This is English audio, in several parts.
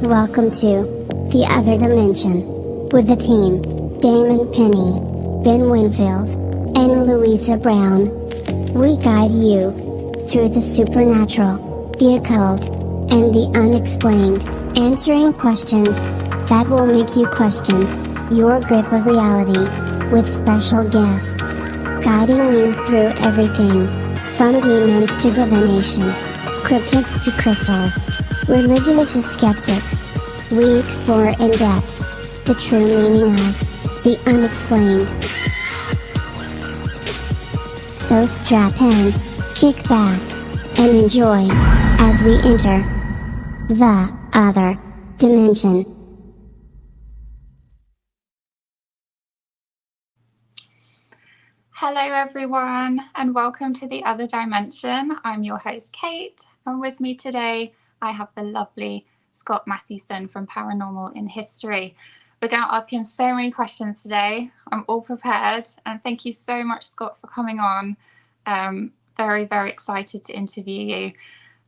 Welcome to The Other Dimension with the team, Damon Penny, Ben Winfield, and Louisa Brown. We guide you through the supernatural, the occult, and the unexplained, answering questions that will make you question your grip of reality, with special guests guiding you through everything from demons to divination, cryptids to crystals, religion to skeptics. We explore in depth the true meaning of the unexplained. So strap in, kick back, and enjoy as we enter the other dimension. Hello everyone, and welcome to The Other Dimension. I'm your host Kate, and with me today I have the lovely Scott Mathewson from Paranormal in History. We're going to ask him so many questions today. I'm all prepared, and thank you so much, Scott, for coming on. Very, very excited to interview you.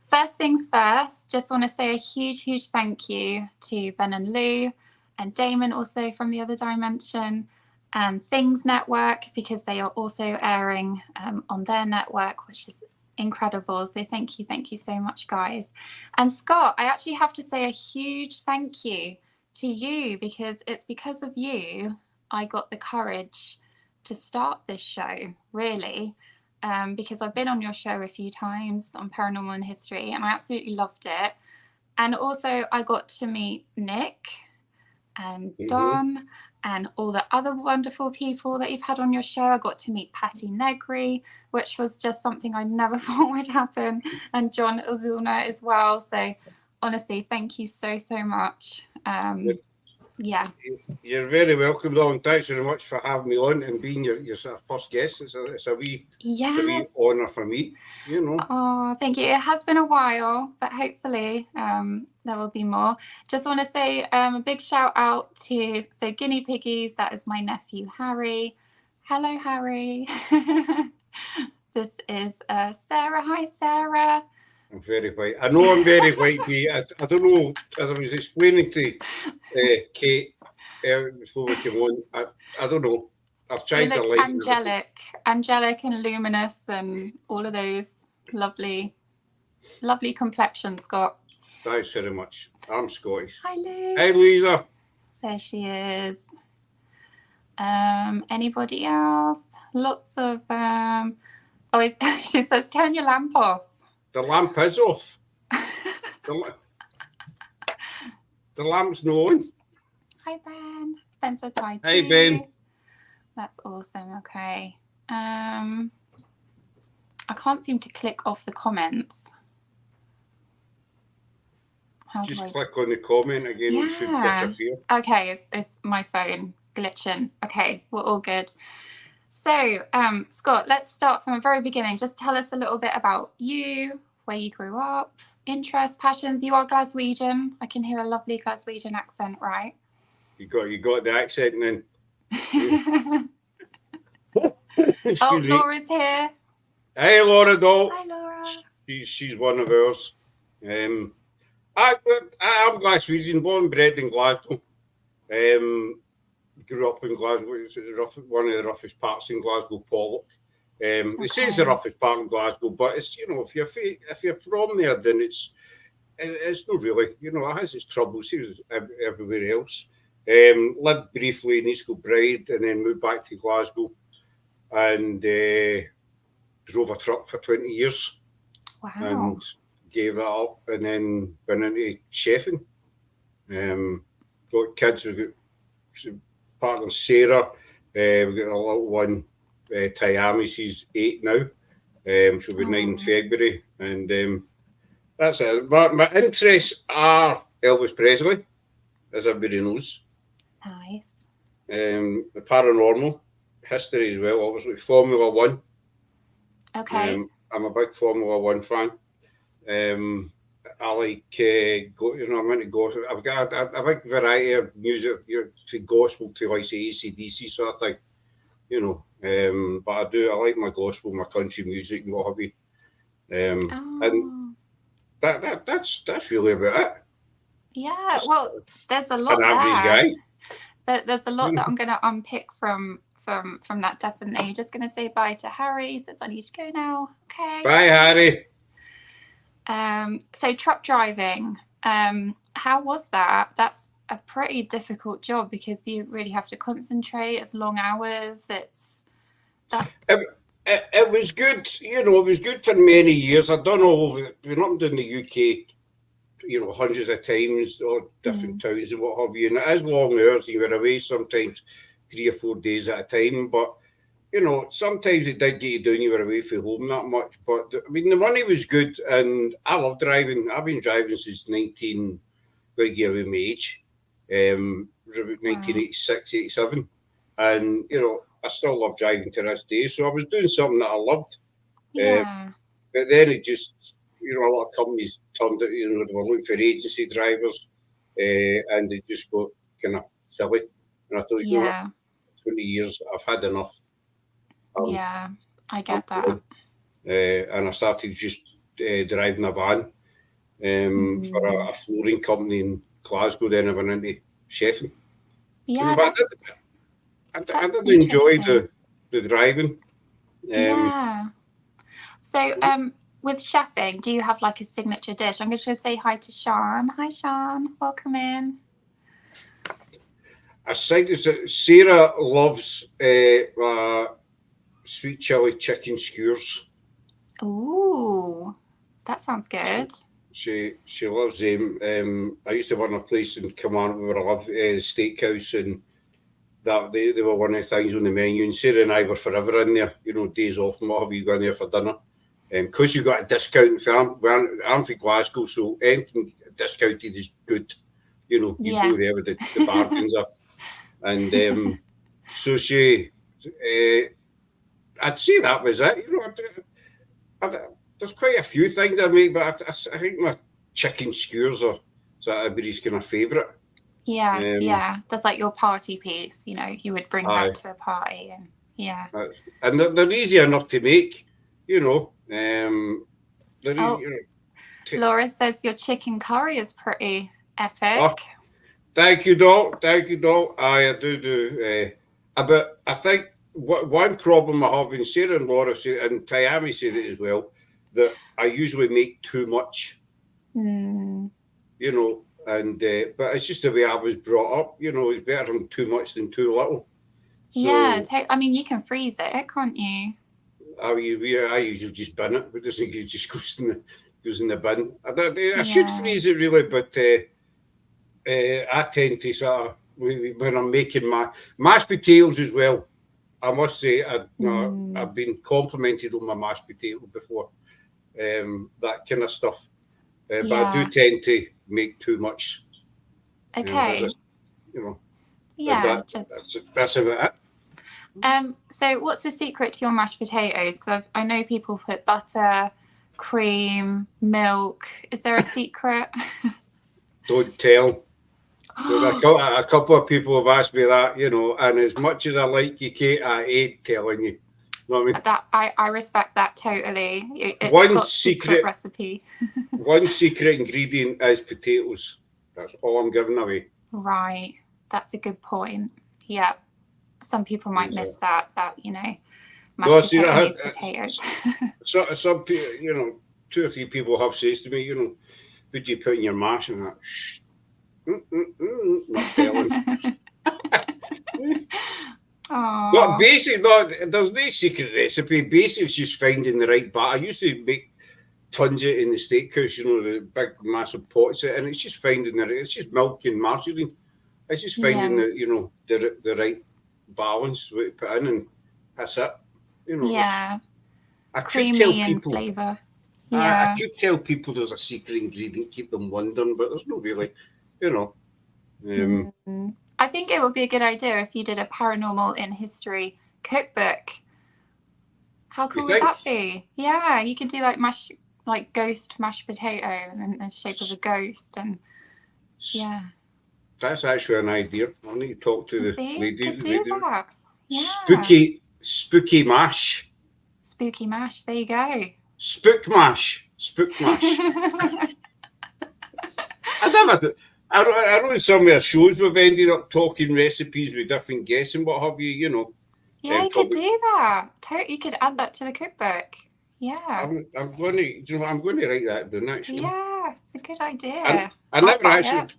First things first, just want to say a huge thank you to Ben and Lou, and Damon also from The Other Dimension, and Things Network, because they are also airing on their network, which is incredible. So thank you so much, guys. And Scott, I actually have to say a huge thank you to you, because it's because of you I got the courage to start this show, really, because I've been on your show a few times on Paranormal in History, and I absolutely loved it. And also I got to meet Nick and Don and all the other wonderful people that you've had on your show. I got to meet Patty Negri, which was just something I never thought would happen, and John Ozuna as well. So honestly, thank you so much. Yeah. You're very welcome, Don. Thanks very much for having me on and being your sort of first guest. It's a wee honour for me, you know. Oh, thank you. It has been a while, but hopefully there will be more. Just want to say a big shout out to Guinea Piggies. That is my nephew Harry. Hello, Harry. This is Sarah. Hi, Sarah. I'm very white. I know I'm very white. I don't know, as I was explaining to Kate before we came on, I don't know. I've tried to like angelic and luminous and all of those lovely complexions, Scott. Thanks very much. I'm Scottish. Hi, Lou. Hey, Louisa. There she is. Anybody else? Lots of she says, turn your lamp off. The lamp is off. The lamp's not on. Hi, Ben. Ben says hi too. Hey, Ben. That's awesome. Okay. I can't seem to click off the comments. Just click on the comment again. Yeah. It should disappear. Okay, it's my phone glitching. Okay, we're all good. So, Scott, let's start from the very beginning. Just tell us a little bit about you, where you grew up, interests, passions. You are Glaswegian. I can hear a lovely Glaswegian accent, right? You got the accent then. Oh, Laura's here. Hey, Laura Doll. Hi, Laura. She's one of ours. I'm Glaswegian, born and bred in Glasgow. Grew up in Glasgow. It's one of the roughest parts in Glasgow, Pollock. It says the roughest part in Glasgow, but it's, you know, if you're from there, then it's not really, you know, it has its troubles. It was everywhere else. Lived briefly in East Kilbride and then moved back to Glasgow and drove a truck for 20 years. Wow. And gave that up and then went into chefing. Got kids. We've got partner Sarah. We've got a little one, Tayami. She's 8 now. She'll be 9 in February. And that's it. My interests are Elvis Presley, as everybody knows. Nice. The paranormal, history as well, obviously. Formula One. Okay. I'm a big Formula One fan. I like, I'm into gospel. I've got a big variety of music, from gospel to like say AC/DC sort of thing, you know. But I like my gospel, my country music and what have you. And that's really about it. Yeah, well, there's a lot an average there. There's a lot that I'm going to unpick from that, definitely. Just going to say bye to Harry, since I need to go now. Okay. Bye, Harry. So truck driving, how was that? That's a pretty difficult job because you really have to concentrate. It's long hours. It's that. It was good, you know. It was good for many years. I've done all over. We're not in the UK, you know, hundreds of times or different towns and what have you. And it is long hours. You were away sometimes 3 or 4 days at a time. But you know, sometimes it did get you down. You were away from home that much. But I mean, the money was good, and I love driving. I've been driving since 19. Big year with my age, 1986, 87, and you know, I still love driving to this day. So I was doing something that I loved. Yeah. But then it just, you know, a lot of companies turned it, you know, they were looking for agency drivers, and they just got kind of silly. And I thought, you know what, 20 years, I've had enough. Yeah, I get that. And I started just driving a van for a flooring company in Glasgow. Then I went into chefing. Yeah, but I did enjoy the driving. Yeah. So with chefing, do you have like a signature dish? I'm just going to say hi to Sean. Hi, Sean. Welcome in. I think Sarah loves sweet chili chicken skewers. Ooh, that sounds good. She loves them. I used to run a place in Kilmarnock where I love steakhouse, and that they were one of the things on the menu. And Sarah and I were forever in there, you know, days off and what have you, going there for dinner. Because you got a discount. I'm from Glasgow, so anything discounted is good. You know, you go there with the bargains up. And so she, I'd say that was it. You know, there's quite a few things I make, but I think my chicken skewers are everybody's kind of favourite. Yeah, yeah. That's like your party piece. You know, you would bring that to a party, and and they're easy enough to make. You know, Laura says your chicken curry is pretty epic. Oh, thank you, Doc. Thank you, Doc. I do. But I think one problem I have, and Sarah and Laura say, and Tayami said it as well, that I usually make too much. You know, and but it's just the way I was brought up. You know, it's better than too much than too little. So, I mean, you can freeze it, can't you? I usually just bin it, but this thing just goes in the bin. I should freeze it really, but I tend to sort of, when I'm making my mashed potatoes as well. I must say, I've been complimented on my mashed potato before, that kind of stuff. But I do tend to make too much. Okay. You know. That's about it. So what's the secret to your mashed potatoes? Because I know people put butter, cream, milk. Is there a secret? Don't tell. A couple of people have asked me that, you know, and as much as I like you, Kate, I ain't telling you. You know what I mean? I respect that totally. It's one secret recipe. One secret ingredient is potatoes. That's all I'm giving away. Right. That's a good point. Yeah. Some people might miss that, you know, mashed potatoes. Some people, you know, 2 or 3 people have said to me, you know, what do you put in your mash? And that, shh. Not telling. But basically, there's no secret recipe. Basically, it's just finding the right batter. I used to make tons of it in the steakhouse, you know, the big massive pots, and it's just finding it's just milk and margarine. It's just finding the right balance to put in, and that's it. You know, I creamy and flavour. I could tell people there's a secret ingredient, keep them wondering, but there's no really, you know. I think it would be a good idea if you did a paranormal in history cookbook. How cool would that be? Yeah, you could do like ghost mashed potato and the shape of a ghost, and that's actually an idea. I need to talk to the ladies. Could do that. Yeah. Spooky mash. Spooky mash. There you go. Spook mash. I know in some of our shows we've ended up talking recipes with different guests and what have you, you know. Yeah, you could do that. You could add that to the cookbook. Yeah. I'm going to, you know, I'm going to write that down actually. Yeah, it's a good idea. I never actually.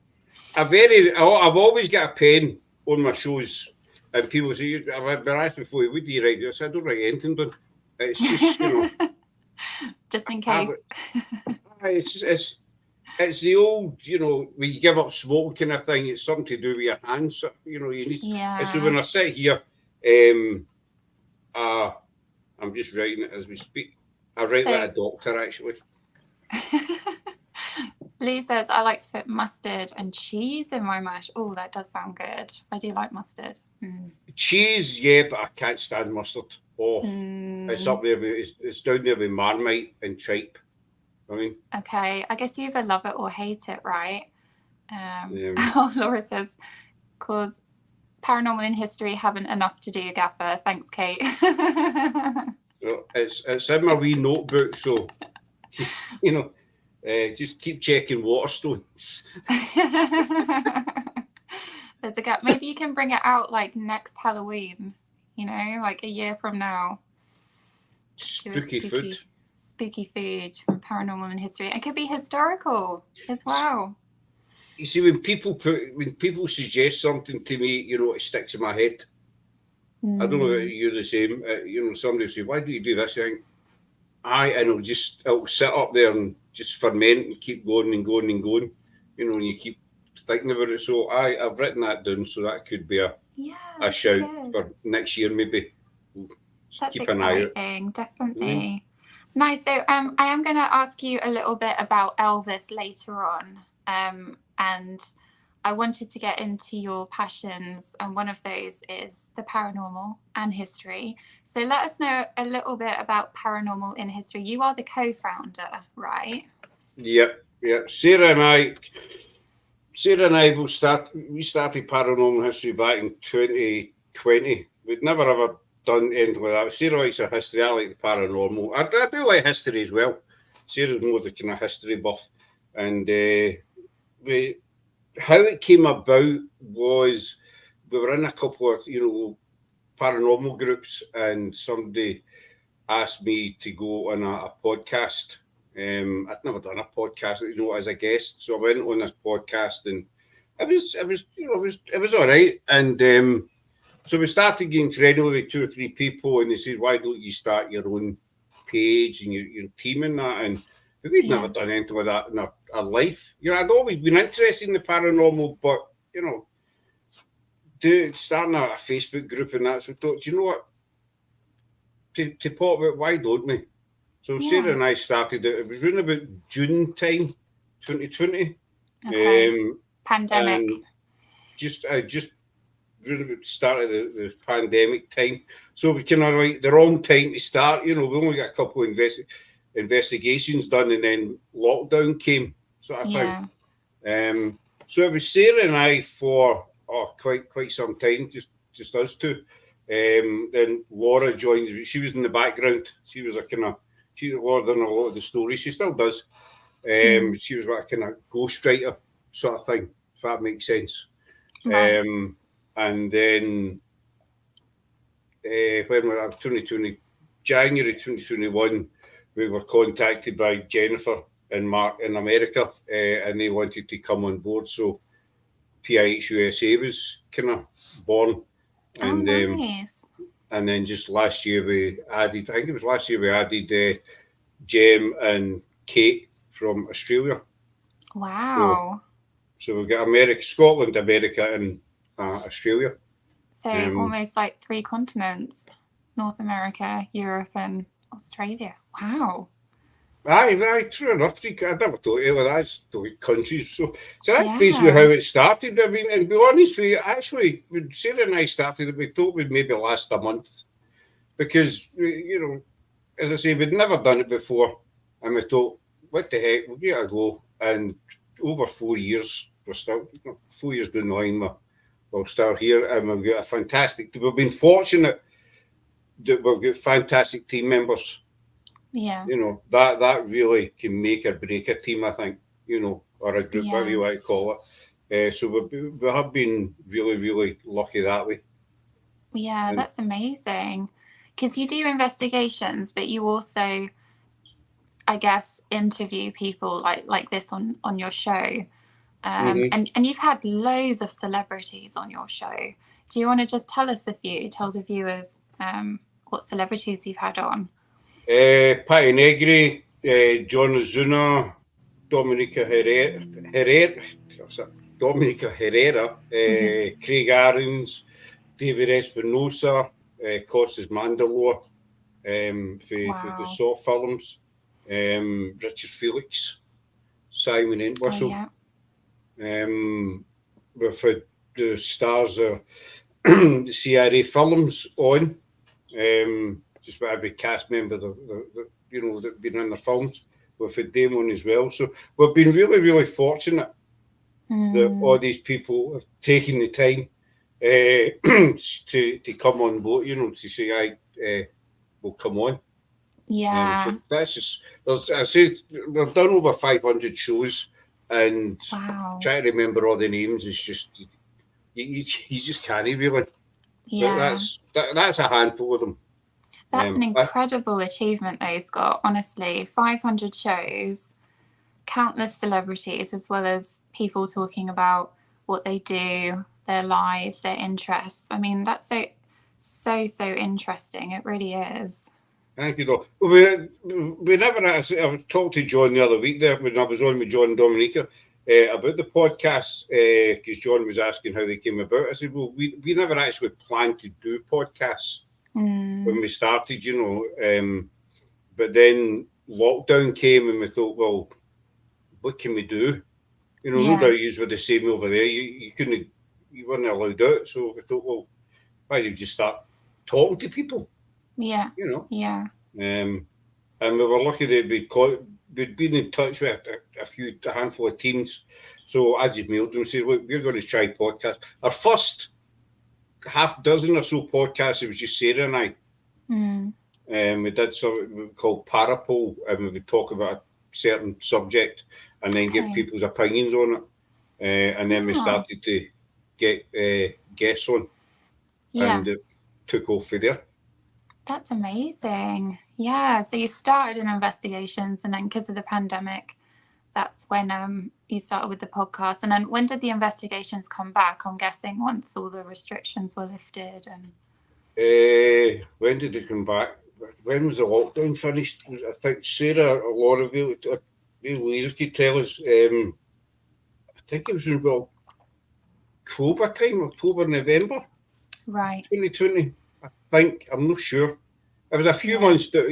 I've always got a pen on my shows, and people say, I've been asked before, what do you write? I said, I don't write anything down. It's just, you know. Just in case. It's the old, you know, when you give up smoke kind of thing, it's something to do with your hands. You know, you need. Yeah. So when I sit here, I'm just writing it as we speak. I write like a doctor, actually. Lee says, I like to put mustard and cheese in my mash. Oh, that does sound good. I do like mustard. Cheese, yeah, but I can't stand mustard. Oh, it's up there. It's down there with Marmite and tripe. I mean. Okay, I guess you either love it or hate it, right? Laura says, cause Paranormal in History haven't enough to do, Gaffer. Thanks, Kate. Well, it's in my wee notebook, so you know. Just keep checking Waterstones. There's a gap. Maybe you can bring it out like next Halloween, you know, like a year from now. Spooky food. Spooky food from Paranormal in History. It could be historical as well. You see, when people suggest something to me, you know, it sticks in my head. I don't know if you're the same. You know, somebody will say, why do you do this? I think, and it'll sit up there and just ferment and keep going and going and going, you know, and you keep thinking about it. So I've written that down, so that could be a shout for next year, maybe. That's keep exciting, an eye out. Definitely. Nice. So I am going to ask you a little bit about Elvis later on, and I wanted to get into your passions, and one of those is the paranormal and history. So let us know a little bit about Paranormal in History. You are the co-founder, right? Yep. Sarah and I we started Paranormal History back in 2020. We'd never ever done anything like that. Sarah likes a history, I like the paranormal. I do like history as well. Sarah's more the kind of history buff. And how it came about was we were in a couple of, you know, paranormal groups, and somebody asked me to go on a podcast. I'd never done a podcast, you know, as a guest, so I went on this podcast, and it was all right. And so we started getting friendly with 2 or 3 people, and they said, "Why don't you start your own page and your team and that?" And we'd never done anything like that in our life. You know, I'd always been interested in the paranormal, but you know, starting a Facebook group and that. So I thought, do you know what? To pop it, why don't we? So Sarah and I started it. It was around about June time, 2020. Okay. Pandemic. Just really about the start of the pandemic time. So it was kind of like the wrong time to start. You know, we only got a couple of investigations done, and then lockdown came, sort of thing. So it was Sarah and I for quite some time, just us two. Then Laura joined. She was in the background. She was Laura done a lot of the stories. She still does. She was like a kind of ghostwriter sort of thing, if that makes sense. Right. And then when was that? 2020, January 2021, we were contacted by Jennifer and Mark in America, and they wanted to come on board. So PIH USA was kind of born. And nice. And then just last year we added, Jem and Kate from Australia. Wow. So we've got Scotland, America, and Australia. So almost like 3 continents: North America, Europe, and Australia. Wow. Aye, true enough. I never thought it was that's 3 countries. So that's basically how it started. I mean, and to be honest with you, actually, when Sarah and I started it, we thought we'd maybe last a month, because you know, as I say, we'd never done it before, and we thought, what the heck, we'll give it a go. And over 4 years, we're still 4 years down the line, we're still here, and we've got we've been fortunate that we've got fantastic team members. Yeah. You know, that really can make or break a team, I think, you know, or a group, whatever you want to call So we have been really, really lucky that way. Yeah, that's amazing. Because you do investigations, but you also, I guess, interview people like this on your show. And you've had loads of celebrities on your show. Do you want to just tell us a few? Tell the viewers what celebrities you've had on. Patty Negri, John Ozuna, Dominica Herrera, Craig Aarons, David Espinosa, Costas Mandalore, for the soft films, Richard Felix, Simon Entwistle. Oh, yeah. We've had the stars of the CIA films on, just about every cast member that's been in the films. We've had them on as well. So we've been really, really fortunate that all these people have taken the time to come on board, to say, we'll come on. Yeah. So that's just, I say, we've done over 500 shows, and trying to remember all the names is just, you just can't really. Yeah. But that's a handful of them. That's an incredible achievement, though, Scott. Honestly, 500 shows, countless celebrities, as well as people talking about what they do, their lives, their interests. I mean, that's so interesting. It really is. Thank you, though. We never actually, I talked to John the other week there when I was on with John and Dominica about the podcast, because John was asking how they came about. I said, well, we never actually planned to do podcasts when we started, but then lockdown came and we thought, well, what can we do? No doubt you were the same over there. You weren't allowed out. So we thought, well, why don't you just start talking to people? Yeah. Yeah. And we were lucky that we'd been in touch with a handful of teams. So I just mailed them and said, look, we're going to try podcast. Our first half dozen or so podcasts, it was just Sarah and I. We did something called Paranormal, and we would talk about a certain subject and then get people's opinions on it. And then we started to get guests on, and it took off for there. That's amazing. Yeah. So you started in investigations, and then because of the pandemic, that's when you started with the podcast. And then when did the investigations come back? I'm guessing once all the restrictions were lifted. And when did they come back? When was the lockdown finished? I think Sarah, a lot of you, Louisa could tell us. I think it was in about October, November. Right. 2020. I think, I'm not sure. It was a few months that,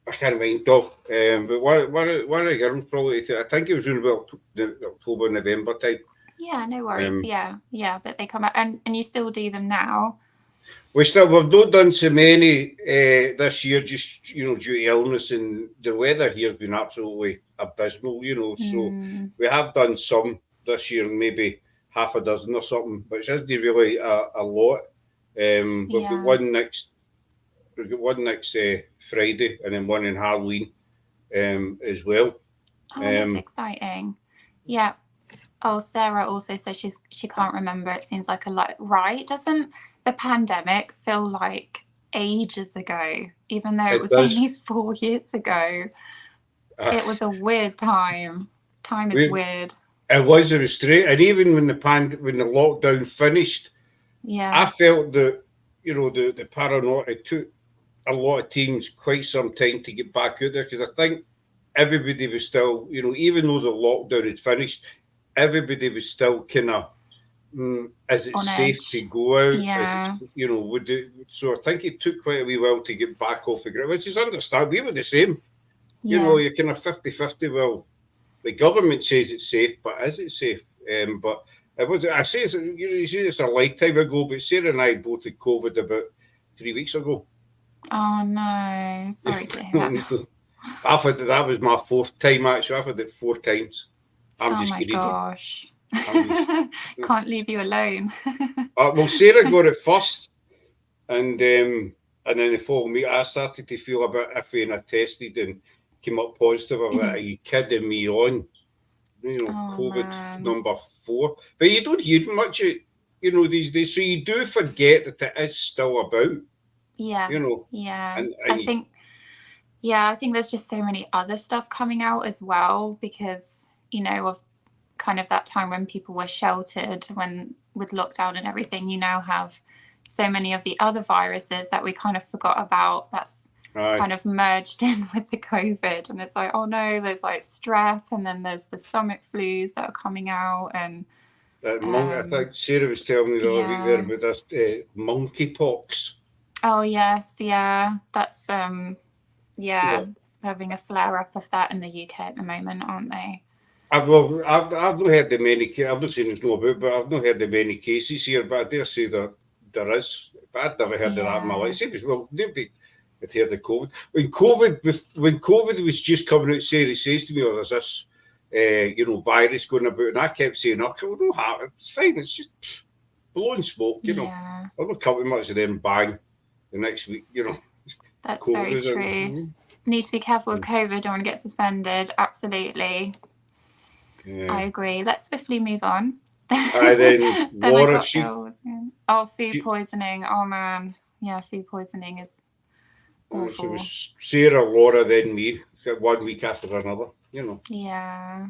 I can't mind off. But one of the girls probably, I think it was in about the October, November time. Yeah, no worries. Yeah, but they come out, and you still do them now. We've not done so many this year, just due to illness, and the weather here has been absolutely abysmal. So we have done some this year, maybe half a dozen or something, which isn't really a lot. We've got one next Friday, and then one in Halloween as well. Oh, that's exciting. Yeah. Oh, Sarah also says she can't remember. It seems like a lot. Right? Doesn't the pandemic feel like ages ago, even though it was only 4 years ago? It was a weird time. Time is weird. It was strange, and even when the lockdown finished, I felt that the Paranormal, it took a lot of teams quite some time to get back out there, because I think everybody was still, even though the lockdown had finished, everybody was still kind of, is it safe to go out? Yeah. So I think it took quite a wee while to get back off the ground, which is understandable. We were the same. You're kind of 50-50. Well, the government says it's safe, but is it safe? But it was. I say it's a lifetime ago, but Sarah and I both had COVID about 3 weeks ago. Oh no! Sorry to hear that. I've had that was my fourth time actually. I've had it 4 times. I'm just greedy. Gosh. Can't leave you alone. Well, Sarah got it first, and then the following week I started to feel a bit iffy, and I tested and came up positive. I was like, are you kidding me on? COVID number 4. But you don't hear much of, these days. So you do forget that it is still about. Yeah. Yeah. And I think there's just so many other stuff coming out as well because, of kind of that time when people were sheltered with lockdown and everything, you now have so many of the other viruses that we kind of forgot about. That's kind of merged in with the COVID, and it's like, oh no, there's like strep, and then there's the stomach flus that are coming out, and I think Sarah was telling me the other week there about this monkeypox. Oh yes, yeah, that's having a flare up of that in the UK at the moment, aren't they? I've not heard the many. I'm not saying there's no about, but I've not heard the many cases here. But I dare say that there is. But I'd never heard of that in my life. Well, nobody had heard of COVID. When COVID was just coming out, Sarah says to me, "Oh, there's this, virus going about," and I kept saying, "Oh, no, it's fine. It's just blowing smoke, I'm not counting much of them. Bang, the next week, That's very true. Need to be careful with COVID. Don't want to get suspended. Absolutely. Yeah. I agree. Let's swiftly move on. Then Laura, food poisoning. Oh man, yeah, food poisoning is awful. So it was Sarah, Laura, then me. 1 week after another. Yeah.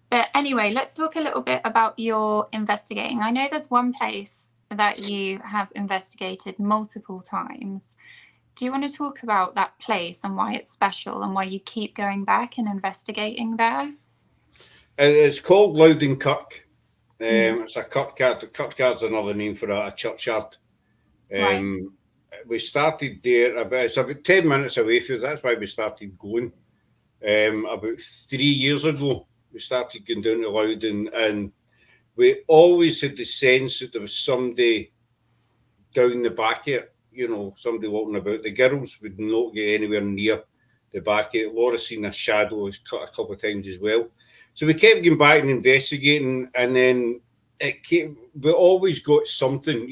But anyway, let's talk a little bit about your investigating. I know there's one place that you have investigated multiple times. Do you want to talk about that place and why it's special and why you keep going back and investigating there? It's called Loudon-Kirk. It's a kirkyard. Kirkyard's another name for a churchyard. We started there it's about 10 minutes away from it. That's why we started going. About 3 years ago, we started going down to Loudon, and we always had the sense that there was somebody down the back of it, somebody walking about. The girls would not get anywhere near the back of it. Laura's seen a shadow a couple of times as well. So we kept going back and investigating, and then we always got something,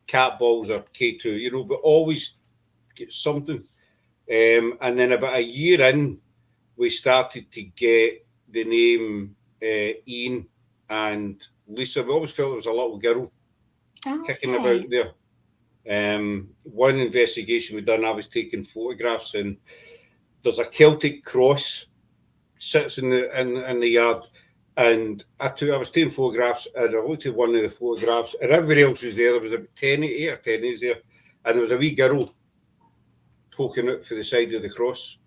cat balls or K2, we always get something. And then about a year in, we started to get the name Ian and Lisa. We always felt there was a little girl kicking about there. One investigation we done, I was taking photographs, and there's a Celtic cross sits in the yard, and I was taking photographs, and I looked at one of the photographs, and everybody else was there. There was about 8 or 10 there, and there was a wee girl poking out for the side of the cross.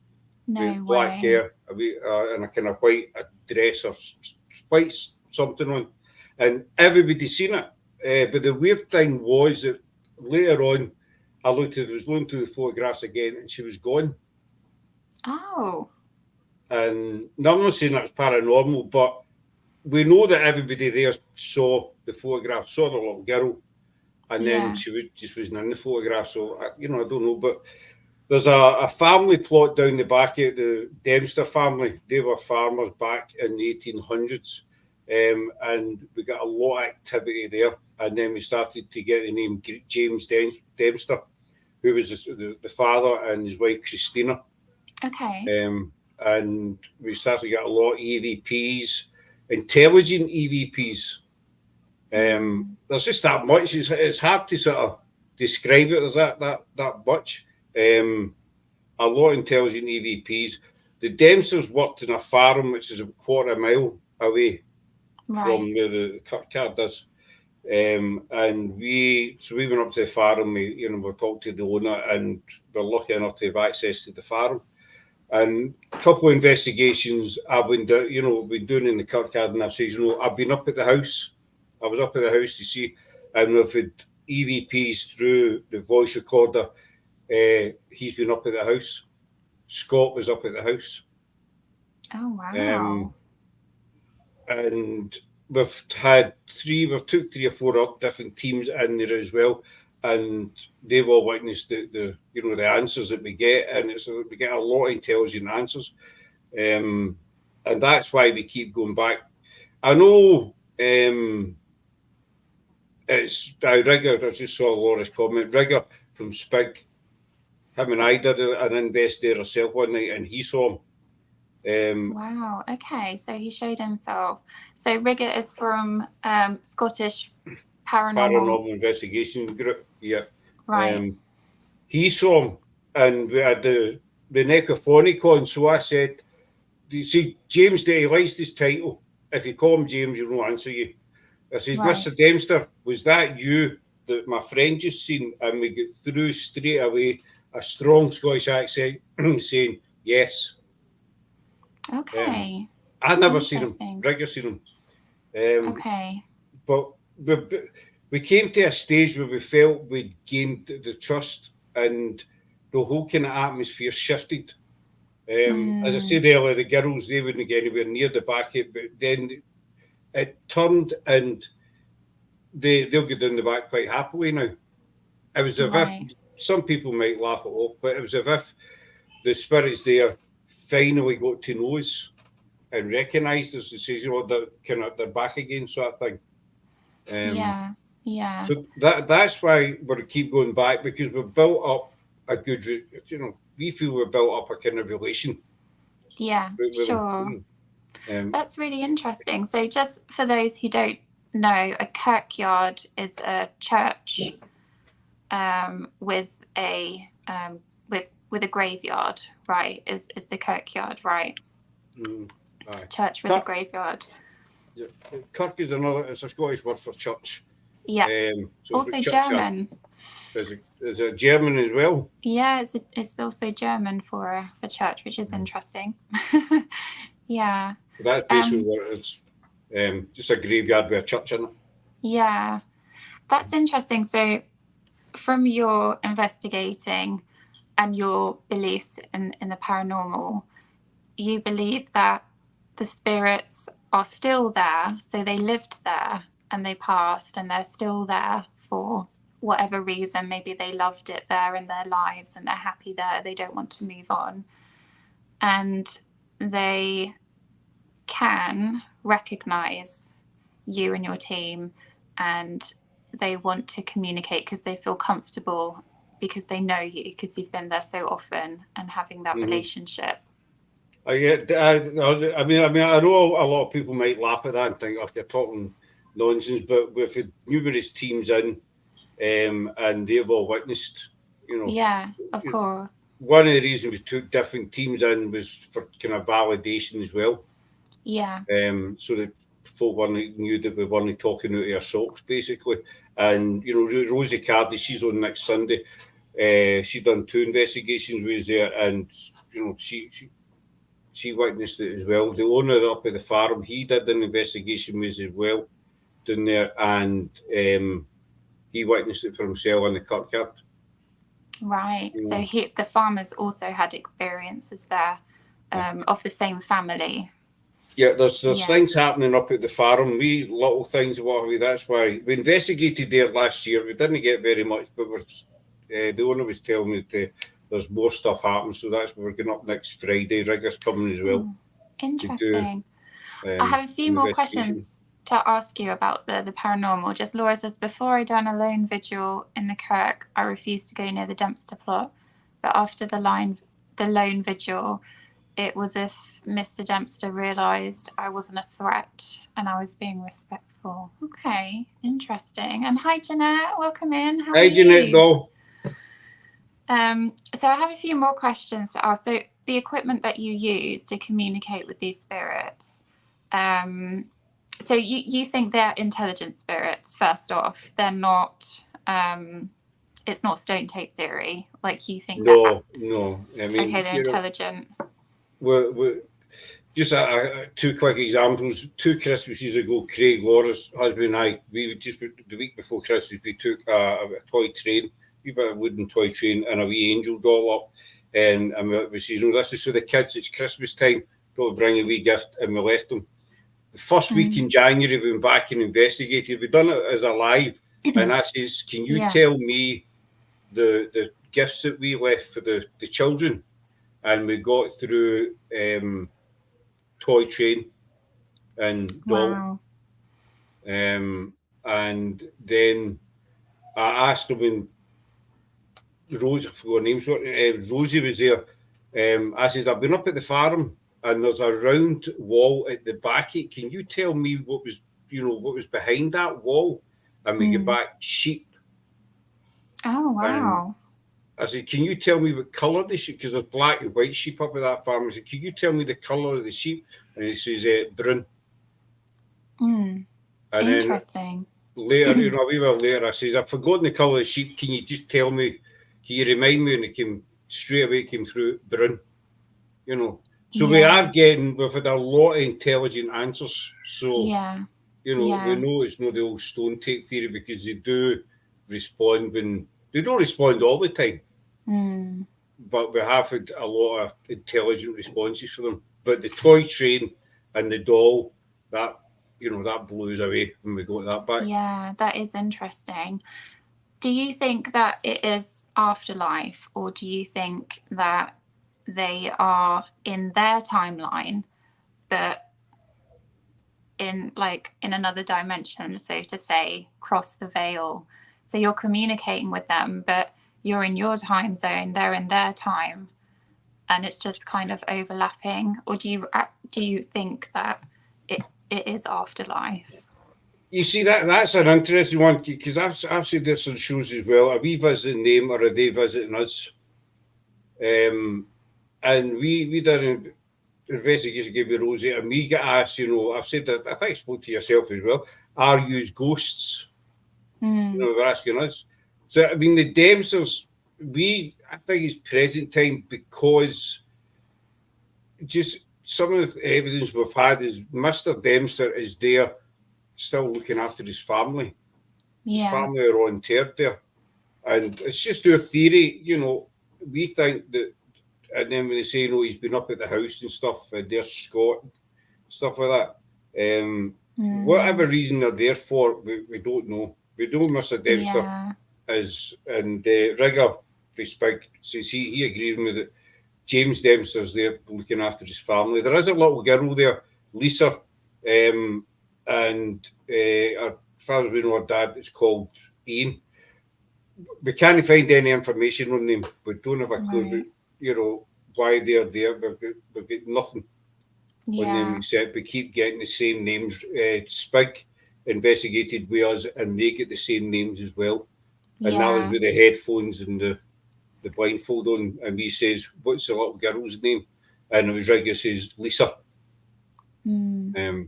No black hair, and a kind of white dress or white something on, and everybody seen it. But the weird thing was that later on, I was looking through the photographs again, and she was gone. Oh. And now I'm not saying that was paranormal, but we know that everybody there saw the photograph, saw the little girl, and then she wasn't in the photograph. So I don't know, but there's a family plot down the back of the Dempster family. They were farmers back in the 1800s, and we got a lot of activity there. And then we started to get the name James Dempster, who was the father, and his wife Christina. Okay. And we started to get a lot of EVPs, intelligent EVPs. There's just that much. It's hard to sort of describe it. There's that much. A lot of intelligent EVPs. The Dempsters worked in a farm which is a quarter mile away from where the Kirkyard is. And we went up to the farm. We talked to the owner, and we're lucky enough to have access to the farm. And a couple of investigations I've been doing in the Kirkyard, and I've said, I've been up at the house. I was up at the house to see, and we've had EVPs through the voice recorder. He's been up at the house. Scott was up at the house. Oh, wow. And we've took 3 or 4 different teams in there as well. And they've all witnessed the answers that we get, and we get a lot of intelligent answers, and that's why we keep going back. I know it's Rigger. I just saw Laura's comment. Rigger from Spig, him and I did an invest there ourselves one night, and he saw him, Wow. Okay. So he showed himself. So Riggett is from Scottish Paranormal. Paranormal Investigation Group. Yeah. Right. He saw him, and we had the Necophonic on. So I said, you see, James, he likes his title. If you call him James, he'll not answer you. I says, Right. Mr. Dempster, was that you that my friend just seen? And we get through straight away a strong Scottish accent saying, yes. Okay. I never seen him. Interesting. Rigger seen him. Okay. But we came to a stage where we felt we'd gained the trust and the whole kind of atmosphere shifted. As I said earlier, the girls, they wouldn't get anywhere near the back of it, but then it turned and they'll get down the back quite happily now. It was as if, some people might laugh it off, but it was as if the spirits there finally got to know us and recognised us and says, you know, they're back again, sort of thing. Yeah. So that's why we keep going back, because we've built up a good, you know, we feel we've built up a kind of relation. Yeah, sure. That's really interesting. So just for those who don't know, a kirkyard is a church with a graveyard, right? Is the kirkyard, right? Church with a graveyard. Yeah. Kirk is it's a Scottish word for church. Yeah. So also German. Is it German as well? Yeah, it's also German for church, which is interesting. Yeah. That's basically what it's just a graveyard with a church in it. Yeah. That's interesting. So from your investigating and your beliefs in the paranormal, you believe that the spirits are still there, so they lived there and they passed and they're still there for whatever reason. Maybe they loved it there in their lives and they're happy there, they don't want to move on, and they can recognize you and your team and they want to communicate because they feel comfortable, because they know you, because you've been there so often and having that relationship. I mean, I know a lot of people might laugh at that and think, oh, you're talking nonsense, but we've had numerous teams in, and they've all witnessed, you know. Yeah, of course. One of the reasons we took different teams in was for kind of validation as well. Yeah. So that folk knew that we weren't talking out of our socks, basically. And, you know, Rosie Cardy, she's on next Sunday. She done 2 investigations, we was there, and, you know, she witnessed it as well. The owner up at the farm, he did an investigation with us as well down there, and he witnessed it for himself in the kirkyard. Right. So the farmers also had experiences there of the same family. Yeah, there's things happening up at the farm, wee little things, what have you. That's why we investigated there last year. We didn't get very much, but the owner was telling me that there's more stuff happening, so that's where we're going up next Friday. Rigger's coming as well. Interesting. I have a few more questions to ask you about the paranormal. Just Laura says, before I done a lone vigil in the kirk, I refused to go near the Dempster plot. But after the lone vigil, it was if Mr. Dempster realised I wasn't a threat and I was being respectful. Okay, interesting. And hi, Jeanette. Welcome in. How are you? Jeanette, though. So I have a few more questions to ask. So the equipment that you use to communicate with these spirits, so you think they're intelligent spirits, first off. They're not, it's not stone tape theory, like you think. No. I mean, okay, they're intelligent. We're just 2 quick examples. 2 Christmases ago, Craig, Laura's husband and I, we just the week before Christmas, we took a toy train, a bit of wooden toy train, and a wee angel doll up. And we said, no, this is for the kids, it's Christmas time, don't bring a wee gift, and we left them. The first week in January, we went back and investigated. We've done it as a live, and I says, can you tell me the gifts that we left for the children? And we got through toy train and doll. And then I asked them when Rosie, I forgot her name, Rosie was there. I says, I've been up at the farm and there's a round wall at the back. Can you tell me what was behind that wall? And we get back sheep. Oh, wow. And I said, can you tell me what colour the sheep? Because there's black and white sheep up at that farm. I said, can you tell me the colour of the sheep? And he says, brun. And interesting. Then later, a wee while later, I says, I've forgotten the colour of the sheep. Can you just tell me? Can you remind me? And it came straight away, came through brun. So we've had a lot of intelligent answers. So, we know it's not the old stone tape theory, because they do respond when they don't respond all the time. But we have had a lot of intelligent responses for them. But the toy train and the doll, that blew us away when we got that back. Yeah, that is interesting. Do you think that it is afterlife, or do you think that they are in their timeline, but in another dimension, so to say, cross the veil? So you're communicating with them, but you're in your time zone, they're in their time, and it's just kind of overlapping? Or do you think that it is afterlife? You see, that's an interesting one, because I've said this on shows as well. Are we visiting them, or are they visiting us? And we did an investigation, gave me Rosie, and we get asked, I've said that, I think I spoke to yourself as well, are you ghosts? They're asking us. So, I mean, the Dempsters, I think it's present time, because just some of the evidence we've had is Mr. Dempster is there still looking after his family. His family are all interred there. And it's just our theory, we think that, and then when they say, he's been up at the house and stuff, and there's Scott, stuff like that. Whatever reason they're there for, we don't know. We know Mr. Dempster is, and Rigger, says he agrees with it. James Dempster's there looking after his family. There is a little girl there, Lisa, and as far as we know, her dad is called Ian. We can't find any information on them. We don't have a clue about, why they're there. We've got nothing on them, except we keep getting the same names. Spig investigated with us, and they get the same names as well. And that was with the headphones and the blindfold on. And he says, what's the little girl's name? And it was Rigger says, Lisa. 3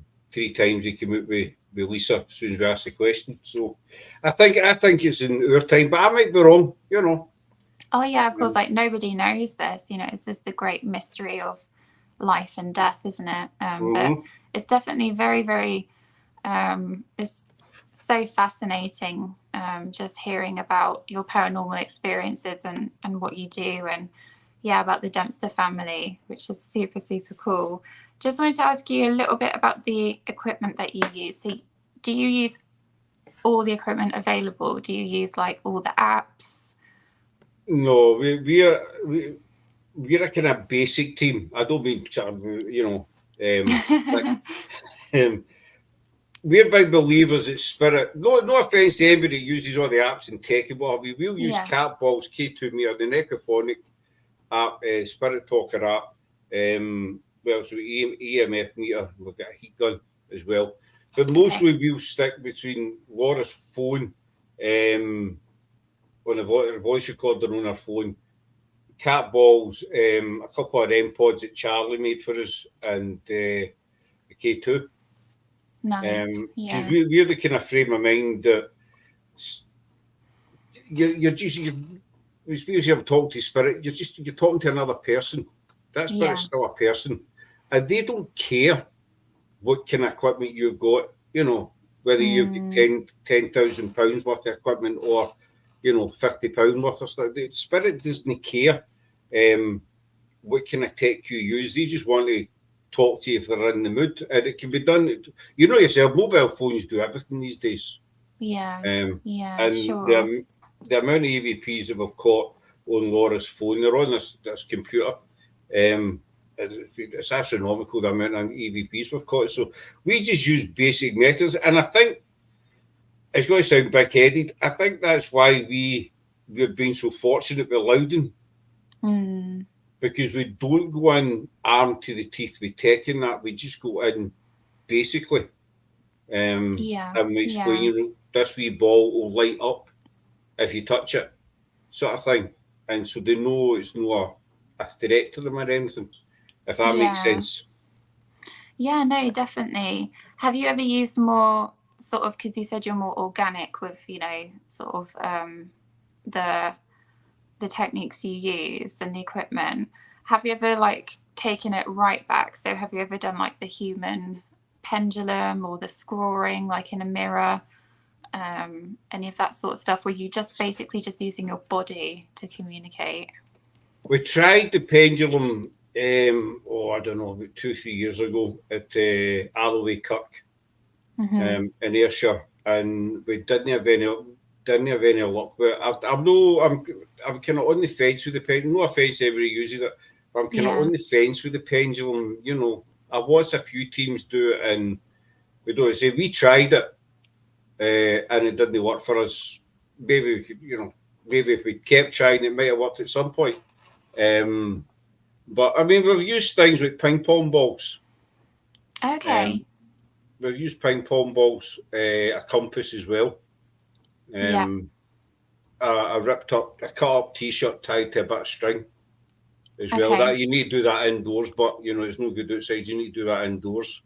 times he came out with Lisa as soon as we asked the question. So I think it's in our time, but I might be wrong, Oh yeah, of course. Nobody knows this. It's just the great mystery of life and death, isn't it? But it's definitely very, very. It's so fascinating. Just hearing about your paranormal experiences and what you do, and about the Dempster family, which is super, super cool. Just wanted to ask you a little bit about the equipment that you use. So do you use all the equipment available? Do you use all the apps? No, we're a kind of basic team. I don't mean, we're big believers that spirit. No offense to anybody that uses all the apps and tech and what have you. We'll use Cat Balls, K2 Meter, the Necophonic app, Spirit Talker app. So EMF meter. We've got a heat gun as well. But mostly we'll stick between Laura's phone, on a voice recorder on her phone, Cat Balls, a couple of REM pods that Charlie made for us, and the K2. Nice. Because we're the kind of frame of mind that you're talking to spirit, you're talking to another person. That spirit's still a person, and they don't care what kind of equipment you've got. Whether you've got £10,000 worth of equipment or £50 worth of stuff. The spirit doesn't care what kind of tech you use. They just want to talk to you if they're in the mood, and it can be done. Yourself, mobile phones do everything these days. And sure. the amount of EVPs that we've caught on Laura's phone, they're on this computer. It's astronomical, the amount of EVPs we've caught. So we just use basic methods, and I think it's going to sound big-headed. I think that's why we've been so fortunate with Loudon. because we don't go in armed to the teeth with tech and that. We just go in basically. And we explain, you know, this wee ball will light up if you touch it, sort of thing. And so they know it's not a threat to them or anything, if that makes sense. Yeah, no, definitely. Have you ever used more sort of, because you said you're more organic with, you know, sort of the techniques you use and the equipment. Have you ever like taken it right back? So have you ever done like the human pendulum or the scrawling like in a mirror? Any of that sort of stuff where you just basically just using your body to communicate? We tried the pendulum, I don't know, about 2-3 years ago at Alloway Kirk in Ayrshire, and we didn't have any luck with it. I'm kind of on the fence with the pendulum. No offence to everybody uses it, but I'm kind of on the fence with the pendulum. You know, I've watched a few teams do it, and we don't say we tried it, and it didn't work for us. Maybe we could, you know, maybe if we kept trying, it might have worked at some point. But I mean, we've used things like ping pong balls. Okay. We've used ping pong balls, a compass as well. A cut up T-shirt tied to a bit of string as well. That you need to do that indoors, but you know it's no good outside. You need to do that indoors.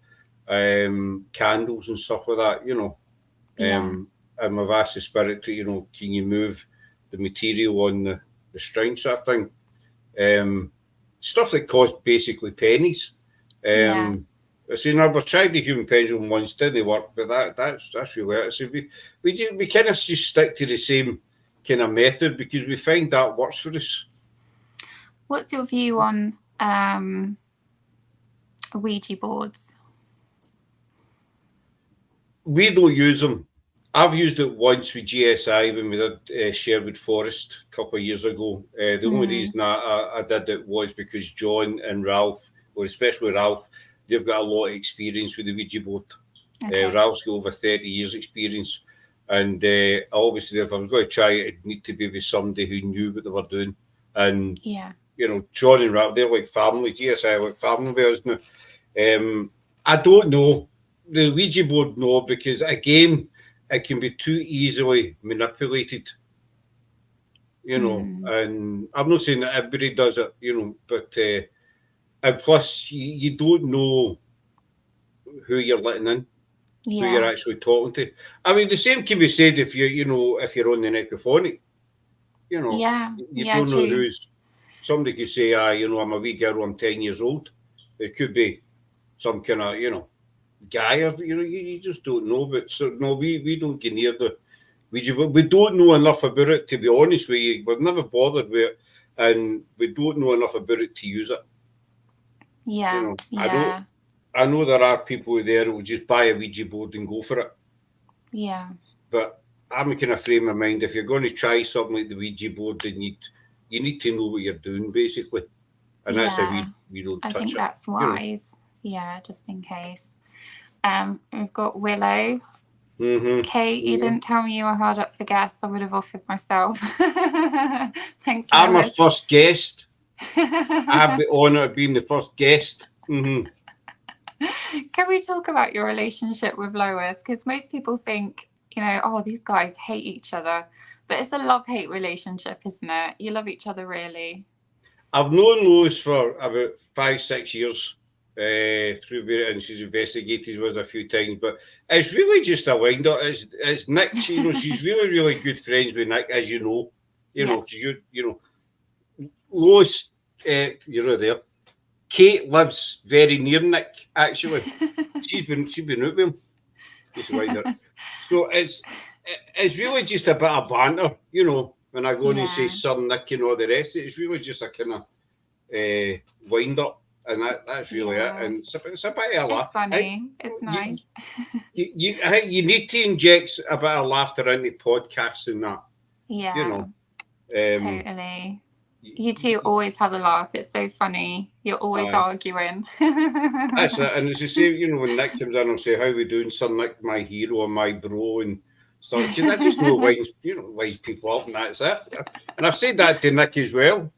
Candles and stuff like that, you know. And we've asked the spirit to, you know, can you move the material on the string sort of thing. Stuff that cost basically pennies. I see, now we've tried the human pendulum once, didn't work, but that's really it. So we kind of just stick to the same kind of method because we find that works for us. What's your view on Ouija boards? We don't use them. I've used it once with GSI when we did Sherwood Forest a couple of years ago. The only reason I did it was because John and Ralph, or especially Ralph, they've got a lot of experience with the Ouija board. Ralph's got over 30 years experience. And obviously, if I was going to try it, it'd need to be with somebody who knew what they were doing. And, you know, John and Ralph, they're like family. GSI like family with us now. I don't know. The Ouija board, no, because, again, it can be too easily manipulated. You know, and I'm not saying that everybody does it, you know, but... and plus, you don't know who you're letting in, who you're actually talking to. I mean, the same can be said if you're on the necrophonic. You know, you don't know who's. Somebody could say, you know, I'm a wee girl, I'm 10 years old. It could be some kind of, you know, guy, or you know, you just don't know. But so no, we don't get near the Ouija board. We don't know enough about it, to be honest with you. We've never bothered with it, and we don't know enough about it to use it. You know, I know there are people there who will just buy a Ouija board and go for it. But I'm kind of frame of mind, if you're going to try something like the Ouija board, then you need to know what you're doing, basically. And that's how we don't touch it. I think that's wise. You know. Just in case. We've got Willow. Kate, you didn't tell me you were hard up for guests. I would have offered myself. Thanks, Lois. I'm our first guest. I have the honour of being the first guest. Can we talk about your relationship with Lois? Because most people think, you know, oh, these guys hate each other. But it's a love-hate relationship, isn't it? You love each other, really. I've known Lois for about 5-6 years. And she's investigated with us a few times, but it's really just a wind-up. It's Nick. You know, she's really, really good friends with Nick, as you know. You know, because you know, Lois, you're there. Kate lives very near Nick. Actually, she's been out with him. So it's really just a bit of banter, you know. When I go and say Sir Nick and all the rest, it's really just a kind of wind-up. And that's really it. And it's a bit of a laugh. It's funny. It's nice. You need to inject a bit of laughter into podcasts and that. Yeah. You know. Totally. You two always have a laugh. It's so funny. You're always arguing. That's it. And it's the same, you know, when Nick comes in and say, how we doing, Sir Nick, my hero and my bro and stuff. Because I just know winds people up and that's it. And I've said that to Nick as well.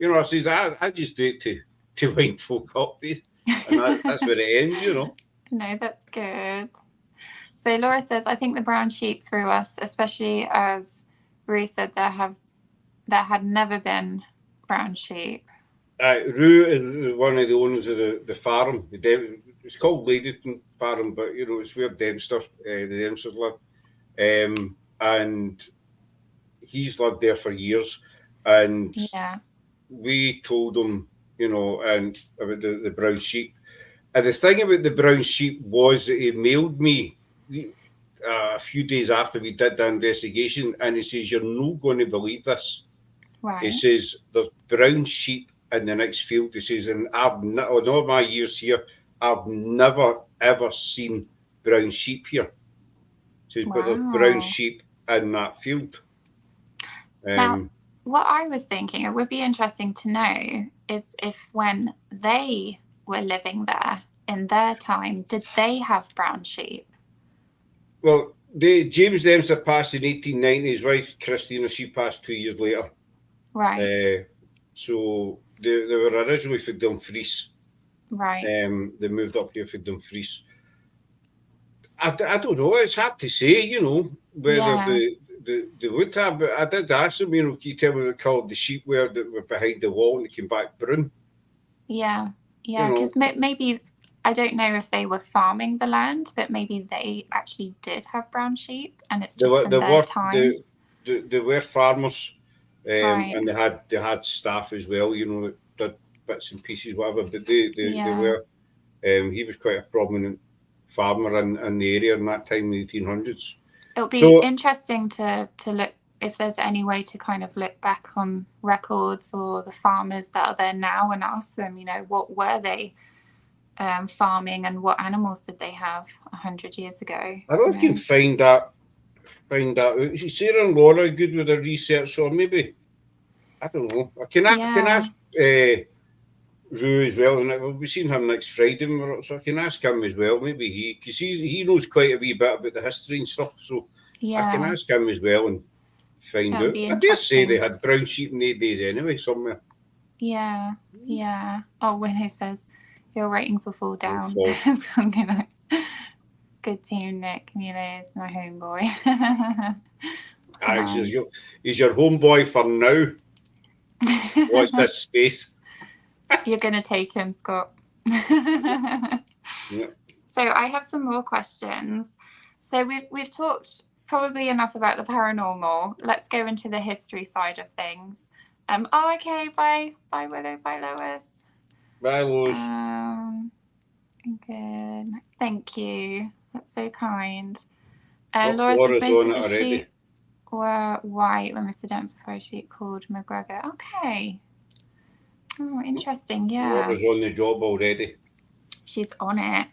You know, I says, I just do it to wind folk up, and that's where it ends, you know. No, that's good. So Laura says, I think the brown sheep threw us, especially as Rue said there had never been brown sheep. Rue is one of the owners of the farm. It's called Ladyton Farm, but you know it's where the Dempsters live, and he's lived there for years. And we told him, you know, and about the brown sheep. And the thing about the brown sheep was that he mailed me a few days after we did the investigation, and he says, "You're not going to believe this." Right. He says, "There's brown sheep in the next field." He says, "And in all my years here, I've never ever seen brown sheep here." He says, "But there's brown sheep in that field." Now, what I was thinking, it would be interesting to know, is if when they were living there in their time, did they have brown sheep? Well, James Dempster passed in 1890. His wife, Christina, she passed 2 years later. Right. So they were originally from Dumfries. Right. They moved up here from Dumfries. I don't know. It's hard to say, you know, whether they would have. But I did ask them, you know, can you tell me what colour the sheep were that were behind the wall and they came back brown? Yeah. Because maybe, I don't know if they were farming the land, but maybe they actually did have brown sheep, and it's just in their time. They were farmers, and they had staff as well, you know, that did bits and pieces, whatever. But they were. He was quite a prominent farmer in the area in that time, in the 1800s. It'll be interesting to look if there's any way to kind of look back on records or the farmers that are there now and ask them, you know, what were they farming and what animals did they have 100 years ago? I don't know if you can find that out. Is Sarah and Laura good with their research, or maybe, I don't know. I can ask Rue as well, and we'll be seeing him next Friday, so I can ask him as well. Maybe because he knows quite a wee bit about the history and stuff, so I can ask him as well and find out. I dare say they had brown sheep in the days anyway, somewhere. Yeah. Oh, when he says your ratings will fall down. Something like, good team, Nick. Mila is my homeboy. He's your homeboy for now. Watch this space. You're going to take him, Scott. So I have some more questions. So we've talked probably enough about the paranormal. Let's go into the history side of things. Okay. Bye, Willow. Bye, Lois. Bye, Lois. Good. Thank you. That's so kind. Laura's says most on of it the already. sheep were white when Mr. Dempster for a sheep called McGregor. Okay. Oh, interesting. Yeah. Laura's on the job already. She's on it.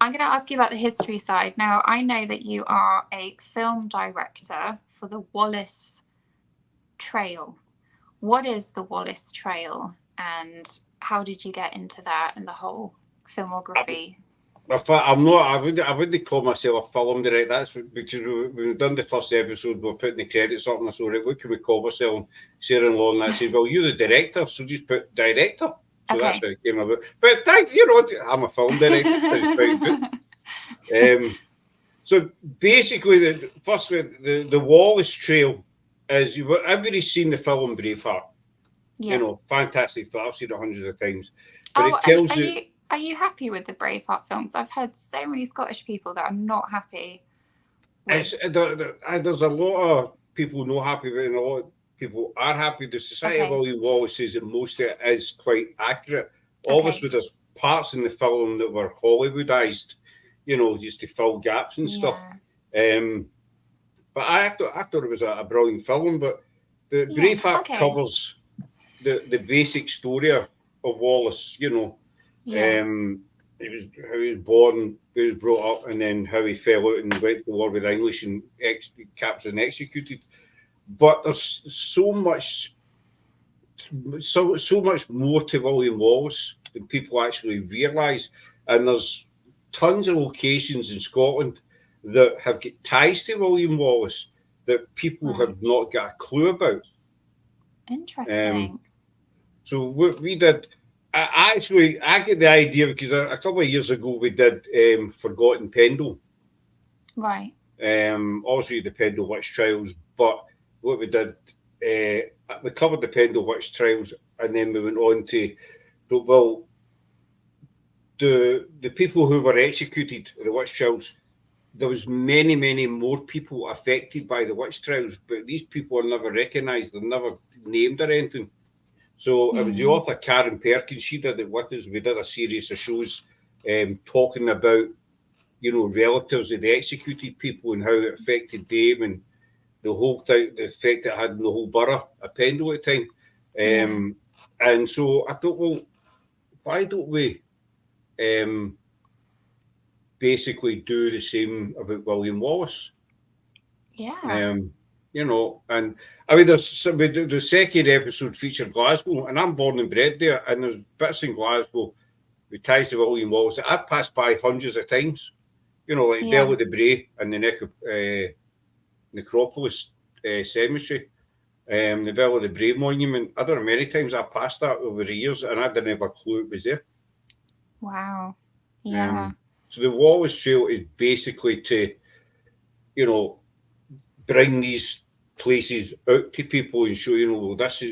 I'm going to ask you about the history side. Now, I know that you are a film director for the Wallace Trail. What is the Wallace Trail, and how did you get into that and the whole filmography? I'm not. I wouldn't call myself a film director. That's because when we've done the first episode, we're putting the credits up, and I said, right, what can we call ourselves? Sarah-in-law, and I said, well, you're the director, so just put director. So that's how it came about. But thanks, you know, I'm a film director. That's quite good. So basically, the Wallace Trail is, everybody's seen the film Braveheart. Yeah. You know, fantastic film. I've seen it hundreds of times. But it tells you. Are you happy with the Braveheart films? I've heard so many Scottish people that are not happy. There's a lot of people not happy with it, and a lot of people are happy. The Society of William Wallace says that most of it is quite accurate. Obviously, there's parts in the film that were Hollywoodized, you know, just to fill gaps and stuff. But I thought it was a brilliant film. But the Braveheart covers the basic story of Wallace, you know. He was born, he was brought up, and then how he fell out and went to war with the English and captured and executed. But there's so much more to William Wallace than people actually realise. And there's tons of locations in Scotland that have got ties to William Wallace that people have not got a clue about. Interesting. So what we did, I get the idea because a couple of years ago we did Forgotten Pendle. Right. Obviously the Pendle Witch Trials, but what we did, we covered the Pendle Witch Trials, and then we went on to, well, the people who were executed in the witch trials, there was many more people affected by the witch trials, but these people are never recognised, they're never named or anything. So it was the author Karen Perkins, she did it with us. We did a series of shows talking about, relatives of the executed people and how it affected them and the whole thing, the effect it had on the whole borough of Pendle at the time. And so I thought, well, why don't we basically do the same about William Wallace? Yeah. And I mean, the second episode featured Glasgow, and I'm born and bred there, and there's bits in Glasgow with ties to William Wallace that I've passed by hundreds of times, like Bella de Bray and the Necropolis Cemetery, the Bella de Bray Monument. I don't know, many times I've passed that over the years, and I didn't have a clue it was there. Wow. Yeah. So the Wallace Trail is basically to, bring these places out to people and show, well, this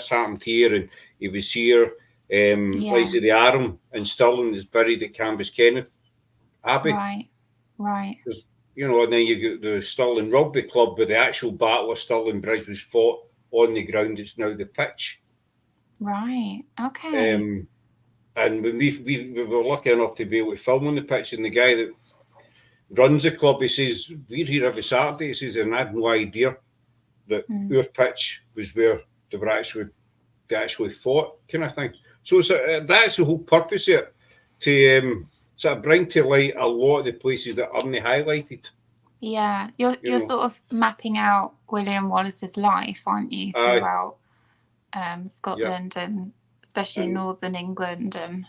happened here and he was here. Like the Aram in Stirling is buried at Cambus Kenneth Abbey. Right. And then you get the Stirling Rugby Club, where the actual Battle of Stirling Bridge was fought on the ground. It's now the pitch. Right. Okay. And when we were lucky enough to be able to film on the pitch, and the guy that runs the club, he says, we're here every Saturday. He says, and I had no idea that our pitch was where they actually fought, kind of thing. So that's the whole purpose of it, to sort of bring to light a lot of the places that aren't highlighted. Yeah, you're sort of mapping out William Wallace's life, aren't you, throughout Scotland and especially Northern England, and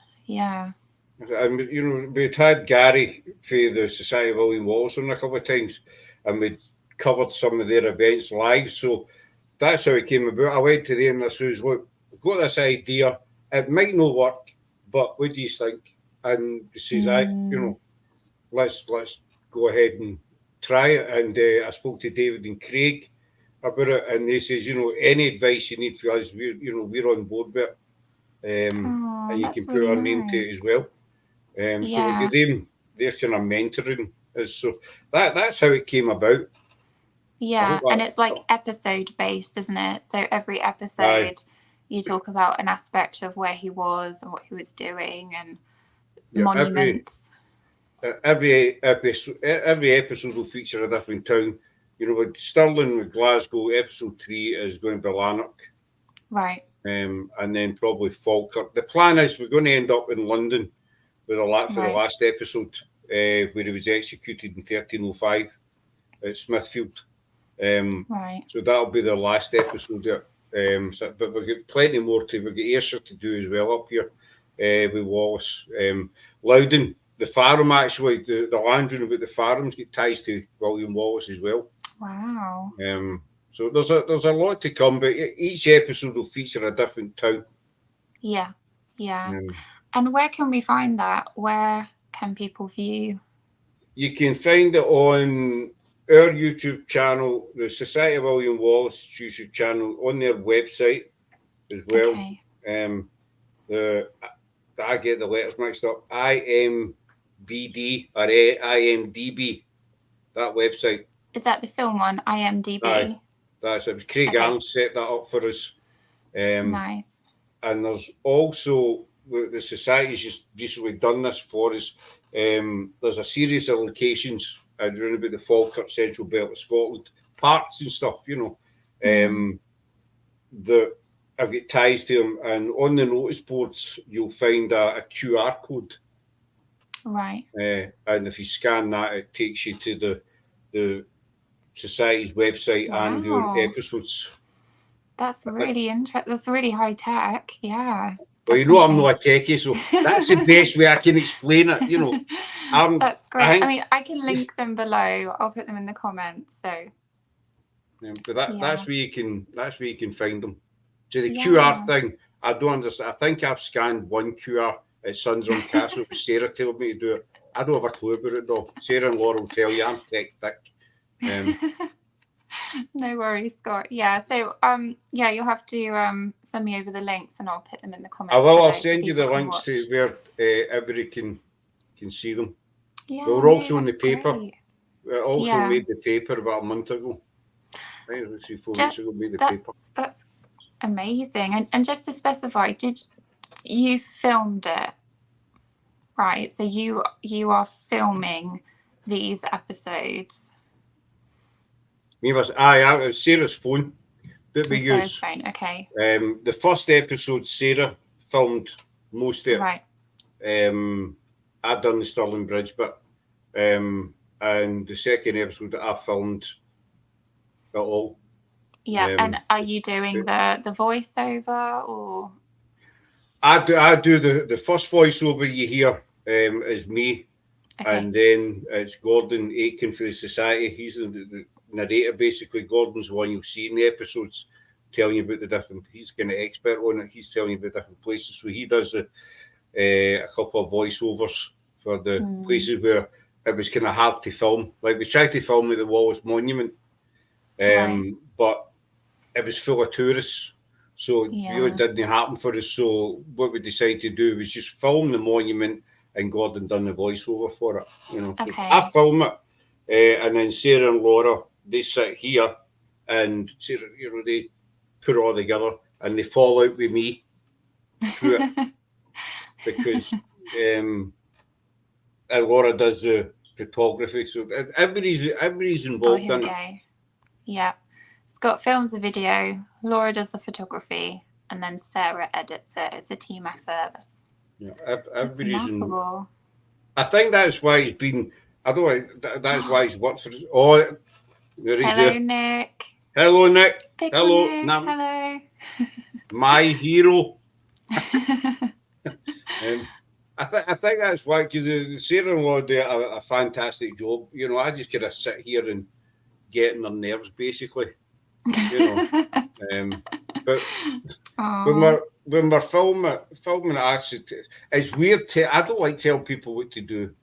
And we'd had Gary for the Society of William Wallace on a couple of times, and we'd covered some of their events live. So that's how it came about. I went to them and I says, look, I've got this idea. It might not work, but what do you think? And he says, let's go ahead and try it. And I spoke to David and Craig about it, and they says, any advice you need for us, we're on board with it. And you can put our name to it as well. So with them, they're kind of mentoring us. So that's how it came about. Yeah, and it's like episode based, isn't it? So every episode you talk about an aspect of where he was and what he was doing and monuments. Every episode will feature a different town. With Stirling, with Glasgow, episode 3 is going to be Lanark. Right. And then probably Falkirk. The plan is we're going to end up in London with the last episode, where he was executed in 1305 at Smithfield. So that'll be the last episode there. But we've got plenty more we've got Ayrshire to do as well up here with Wallace. Loudon, the Farm, actually, the Landron about the Farms get ties to William Wallace as well. Wow. So there's a lot to come, but each episode will feature a different town. Yeah. And where can we find that? Where can people view? You can find it on our YouTube channel, the Society of William Wallace YouTube channel, on their website as well. Okay. I get the letters mixed up. IMBD or IMDB, that website. Is that the film one, IMDb? Aye. It was Craig Allen set that up for us. Nice. And there's also, the Society's just recently done this for us. There's a series of locations around about the Falkirk Central Belt of Scotland, parks and stuff, that I've got ties to them. And on the notice boards, you'll find a QR code. Right. And if you scan that, it takes you to the Society's website and your episodes. That's really interesting. That's really high tech. Yeah. Well, I'm not a techie, so that's the best way I can explain it. That's great. I mean, I can link them below. I'll put them in the comments. So. But that's where you can find them. So the QR thing, I don't understand. I think I've scanned one QR at Sundrum Castle. Sarah told me to do it. I don't have a clue about it though. Sarah and Laura will tell you I'm tech thick. No worries, Scott. Yeah, so you'll have to send me over the links and I'll put them in the comments. I will. I'll send you the links to where everybody can see them. Yeah, they were also in the paper. Great. We also made the paper about a month ago. 3-4 weeks ago, made the paper. That's amazing. And just to specify, did you filmed it? Right. So you are filming these episodes. It was Sarah's phone that we used. Sarah's phone, okay. The first episode, Sarah filmed most of it. Right. I'd done the Stirling Bridge bit. And the second episode that I filmed at all. Yeah, and are you doing the voiceover or? I do the first voiceover you hear is me, and then it's Gordon Aitken for the Society. He's the narrator basically. Gordon's the one you'll see in the episodes, telling you about the different. He's kind of expert on it. He's telling you about different places. So he does a couple of voiceovers for the places where it was kind of hard to film. Like we tried to film at the Wallace Monument, but it was full of tourists. So it really didn't happen for us. So what we decided to do was just film the monument, and Gordon done the voiceover for it. So I film it, and then Sarah and Laura, they sit here, and Sarah, they put it all together, and they fall out with me because and Laura does the photography. So everybody's involved in it. Yeah. Scott films the video, Laura does the photography, and then Sarah edits it. It's a team effort. That's remarkable. I think that's why he's been. I don't know. That's why he's worked for. Oh, there he's Hello, there. Nick. Hello, Nick. Hello. Nick. Hello. My hero. I think that's why, because Sarah and Laura do a fantastic job. I just gotta sit here and get in their nerves, basically. But when we're filming actually, it's weird. I don't like telling people what to do.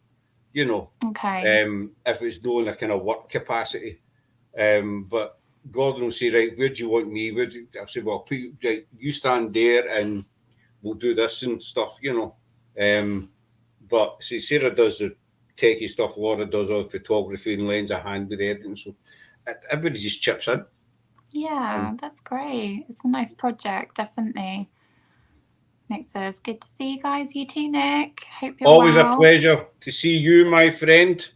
If it's not in a kind of work capacity. But Gordon will say, right, where do you want me? I'll say, well, you stand there and we'll do this and stuff. But see, Sarah does the techie stuff. Laura does all the photography and lends a hand with the editing. So everybody just chips in. Yeah, that's great. It's a nice project, definitely. Nick says, good to see you guys. You too, Nick. Hope you're always well. A pleasure to see you, my friend.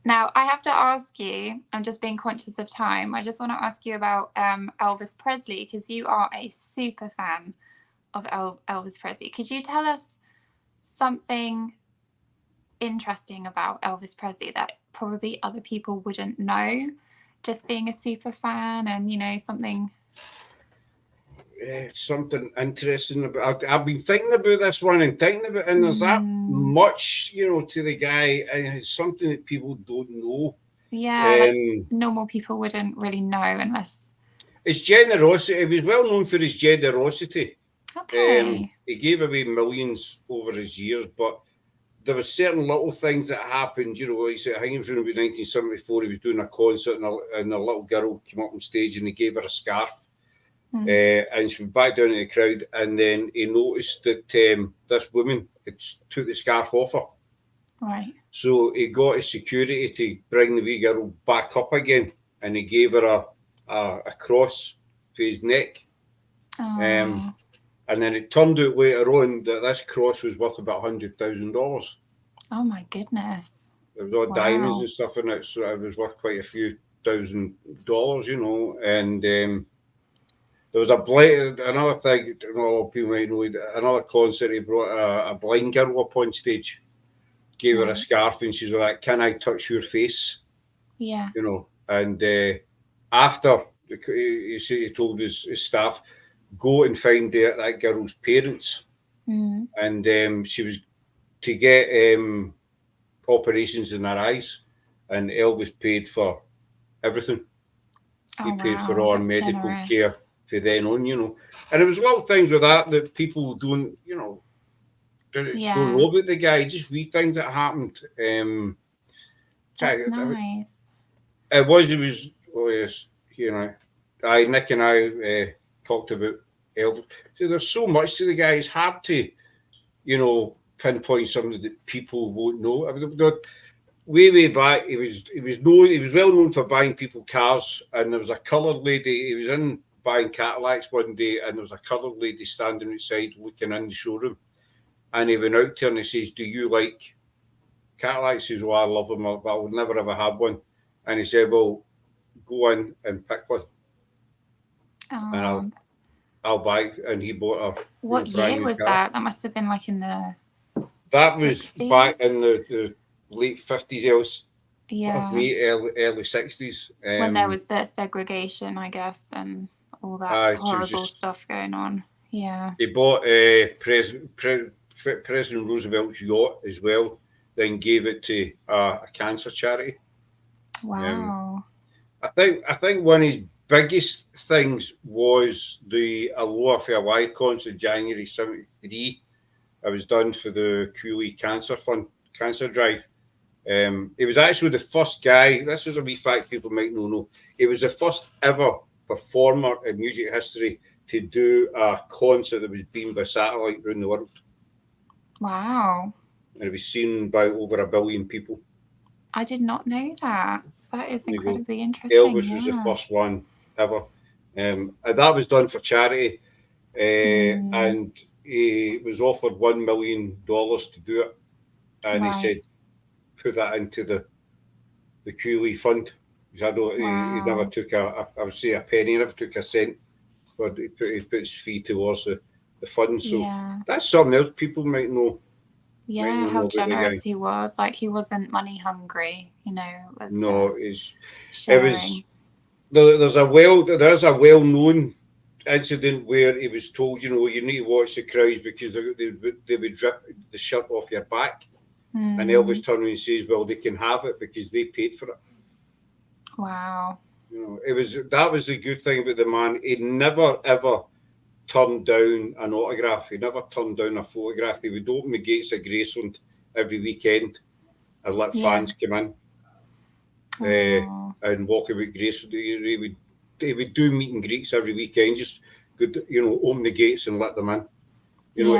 Now, I have to ask you, I'm just being conscious of time. I just want to ask you about Elvis Presley, because you are a super fan of Elvis Presley. Could you tell us something interesting about Elvis Presley that probably other people wouldn't know? Just being a super fan and, something. Something interesting about. I've been thinking about this one and there's that much, to the guy, and it's something that people don't know. Yeah, normal people wouldn't really know unless. His generosity. He was well known for his generosity. Okay. He gave away millions over his years, but there were certain little things that happened. Like I said, I think it was around 1974. He was doing a concert, and a little girl came up on stage, and he gave her a scarf. And she went back down in the crowd, and then he noticed that this woman had took the scarf off her. Right. So he got his security to bring the wee girl back up again, and he gave her a cross for his neck. Oh. And then it turned out later on that this cross was worth about $100,000. Oh my goodness! There was all diamonds and stuff in it, so it was worth quite a few $1,000s, and there was another thing, a lot of people might know, another concert, he brought a blind girl up on stage, gave her a scarf, and she's like, can I touch your face? Yeah. And after, he told his staff, go and find that girl's parents. And she was to get operations in her eyes, and Elvis paid for everything. He Oh, paid for wow. all our That's medical generous. care for then on, you know. And there was little things with that people don't, you know, don't know about the guy. Just wee things that happened. That's nice. It was, oh yes, you know, Nick and I talked about Elvis. So there's so much to the guy. It's hard to, you know, pinpoint something that people won't know. I mean, way back, he was well known for buying people cars, and there was a coloured lady. He was in buying Cadillacs one day, and there was a coloured lady standing outside looking in the showroom, and he went out to her and he says, "Do you like Cadillacs?" She says, "Well, I love them, but I would never ever have one." And he said, "Well, go in and pick one, and I'll buy." And he bought her. What year was that? That must have been like in the. That was 60s? back in the late 50s, else. Yeah. Early 60s. When there was the segregation, I guess, and all that horrible stuff going on. Yeah. He bought President Roosevelt's yacht as well, then gave it to a cancer charity. Wow. I think one of his biggest things was the Aloha for Hawaii concert, January 73. It was done for the Cooley Cancer Fund, cancer drive. He was actually the first guy, this is a wee fact people might not know, he was the first ever performer in music history to do a concert that was beamed by satellite around the world. Wow. And it was seen by over 1 billion people. I did not know that. That is incredibly interesting. Elvis was the first one ever. And that was done for charity. And he was offered $1 million to do it. And he said, put that into the Cooley Fund. He never took I would say a penny, he never took a cent, but he put his fee towards the fund. So that's something else people might know. Yeah, how generous he was. Like, he wasn't money hungry, you know. There's a well-known incident where he was told, you know, you need to watch the crowds because they would rip the shirt off your back. And Elvis turned around and says, "Well, they can have it because they paid for it." Wow. You know, that was the good thing about the man. He never ever turned down an autograph. He never turned down a photograph. He would open the gates of Graceland every weekend and let fans come in and walk about Graceland. He would do meet and greets every weekend, just good, you know, open the gates and let them in. You know,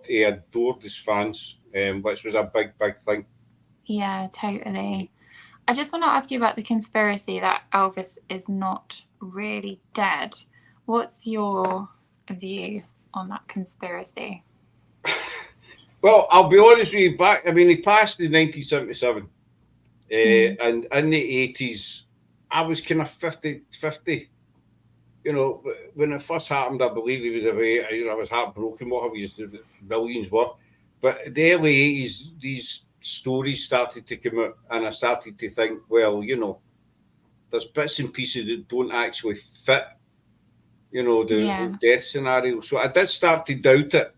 he adored his fans, which was a big thing. Yeah, totally. I just want to ask you about the conspiracy that Elvis is not really dead. What's your view on that conspiracy? Well, I'll be honest with you, he passed in 1977. And in the 80s, I was kind of 50-50. You know, when it first happened, I believe he was away. You know, I was heartbroken, what have you, millions were. But in the early 80s, these stories started to come out, and I started to think, well, you know, there's bits and pieces that don't actually fit, you know, the death scenario. So I did start to doubt it.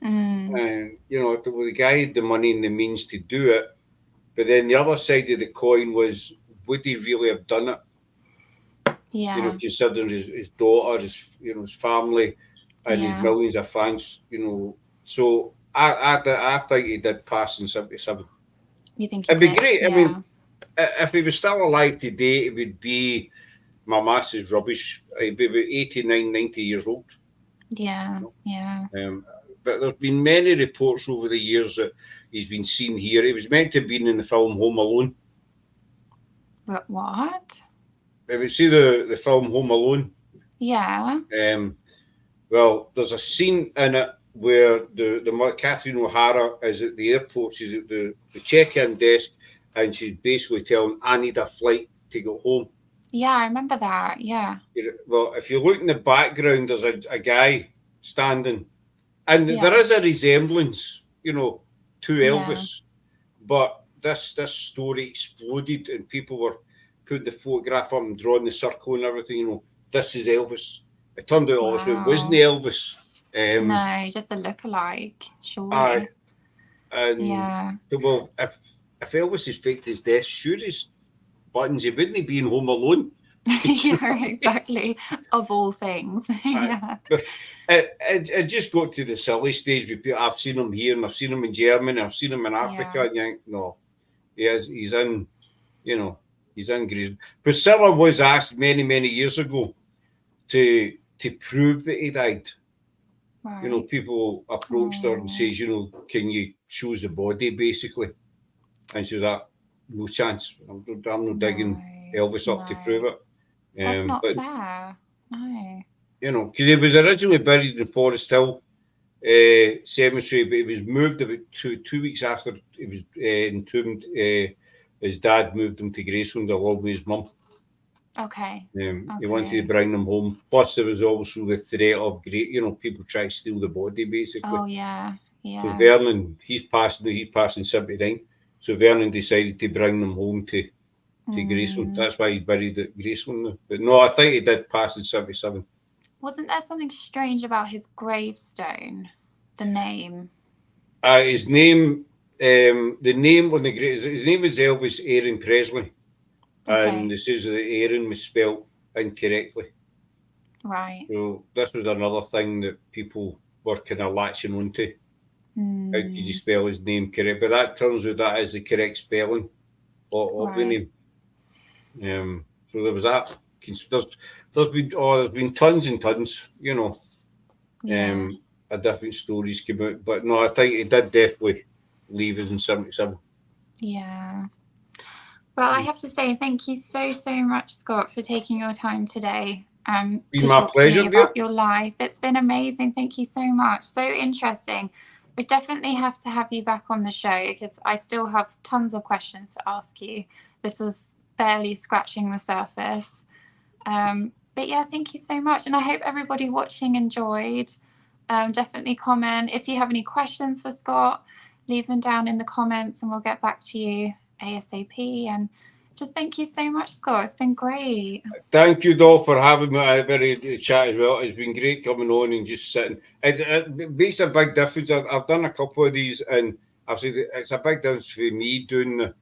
And, you know, the guy had the money and the means to do it. But then the other side of the coin was, would he really have done it? Yeah. You know, considering his daughter, his family, and his millions of fans, you know. So I think he did pass in 77. You think it'd be great? Yeah. I mean, if he was still alive today, it would be, my maths is rubbish. He'd be about 89, 90 years old. Yeah, yeah. But there's been many reports over the years that he's been seen here. He was meant to have been in the film Home Alone. But what? Have you seen the film Home Alone? Yeah. Well, there's a scene in it where the Catherine O'Hara is at the airport. She's at the check-in desk, and she's basically telling, I need a flight to go home. Yeah, I remember that. Yeah. Well, if you look in the background, there's a guy standing, and there is a resemblance, you know, to Elvis. But this story exploded, and people were putting the photograph up and drawing the circle and everything. You know, this is Elvis. It turned out also it wasn't Elvis. No, just a lookalike, surely. Well, if Elvis has faked his death, sure his buttons, he wouldn't be in Home Alone. Yeah, exactly. Of all things. Yeah. It just got to the silly stage with people. I've seen him here and I've seen him in Germany, I've seen him in Africa, Yeah. and you think, no, he's in, he's in Greece. Priscilla was asked many, many years ago to prove that he died. Right. People approached her and says, can you show us the body, basically? And she was like, no chance. I'm not digging Elvis up to prove it. That's not but, fair. No. Because he was originally buried in Forest Hill Cemetery, but he was moved about two weeks after he was entombed. His dad moved him to Graceland along with his mum. Okay. He wanted to bring them home. Plus, there was also the threat of people trying to steal the body, basically. Oh, yeah. Yeah. So Vernon, he's passing 79. So Vernon decided to bring them home to Graceland. That's why he's buried at Graceland. But no, I think he did pass in 77. Wasn't there something strange about his gravestone? The name? His name, the name on the his name is Elvis Aaron Presley. Okay. And it says that Aaron was spelt incorrectly. Right. So this was another thing that people were kind of latching onto. How could you spell his name correct? But that turns out that is the correct spelling of the name. So there was that. There's been tons and tons, of different stories came out. But no, I think he did definitely leave us in 77. Yeah. Well, I have to say thank you so much, Scott, for taking your time today. Been to my talk pleasure, to me about your life. It's been amazing. Thank you so much. So interesting. We definitely have to have you back on the show because I still have tons of questions to ask you. This was barely scratching the surface. But yeah, thank you so much. And I hope everybody watching enjoyed. Definitely comment. If you have any questions for Scott, leave them down in the comments and we'll get back to you ASAP. And just thank you so much, Scott. It's been great. Thank you, Dol, for having me. I very chat as well. It's been great coming on and just sitting. It makes a big difference. I've done a couple of these, and I've said it's a big difference for me doing the,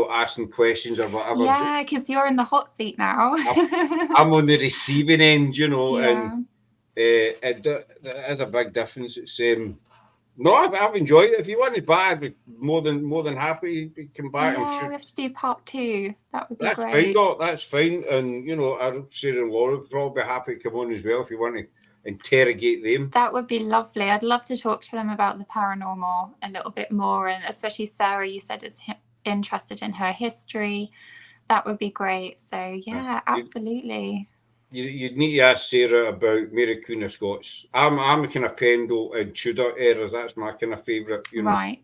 asking questions or whatever. Yeah, because you're in the hot seat now. I'm on the receiving end, Yeah. and it is a big difference. It's no, I've enjoyed it. If you want it back, I'd be more than happy to come back. Yeah, I'm sure we have to do part 2. That would be that's great. fine, Doc. That's fine. And I'd say and Laura would probably be happy to come on as well if you want to interrogate them. That would be lovely. I'd love to talk to them about the paranormal a little bit more, and especially Sarah, you said is interested in her history. That would be great. So yeah, absolutely. You'd need to ask Sarah about Mary Queen of Scots. I'm a kind of Pendle and Tudor eras. That's my kind of favourite. Right.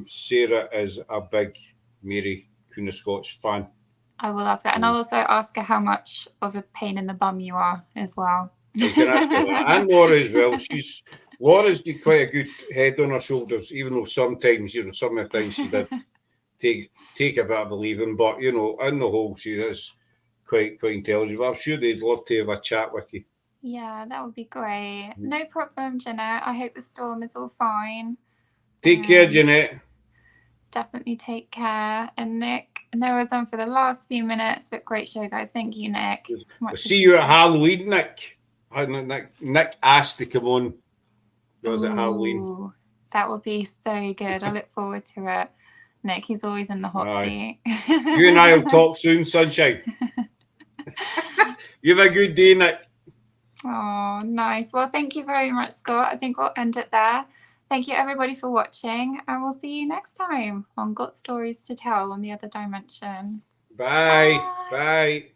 Sarah is a big Mary Queen of Scots fan. I will ask her, and I'll also ask her how much of a pain in the bum you are as well. You can ask her that. And Laura as well. Laura's got quite a good head on her shoulders, even though sometimes, some of the things she did take a bit of believing, but on the whole, she is quite intelligent. But I'm sure they'd love to have a chat with you. Yeah, that would be great. No problem, Jeanette. I hope the storm is all fine. Take care, Jeanette. Definitely take care. And Nick, Noah's on for the last few minutes, but great show, guys. Thank you, Nick. I'll see you at Halloween, Nick. Nick asked to come on. Was it Halloween? That would be so good. I look forward to it. Nick, he's always in the hot seat. You and I will talk soon, sunshine. You have a good day, Nick. Oh, nice. Well, thank you very much, Scott. I think we'll end it there. Thank you, everybody, for watching, and we'll see you next time on Got Stories to Tell on the Other Dimension. Bye. Bye.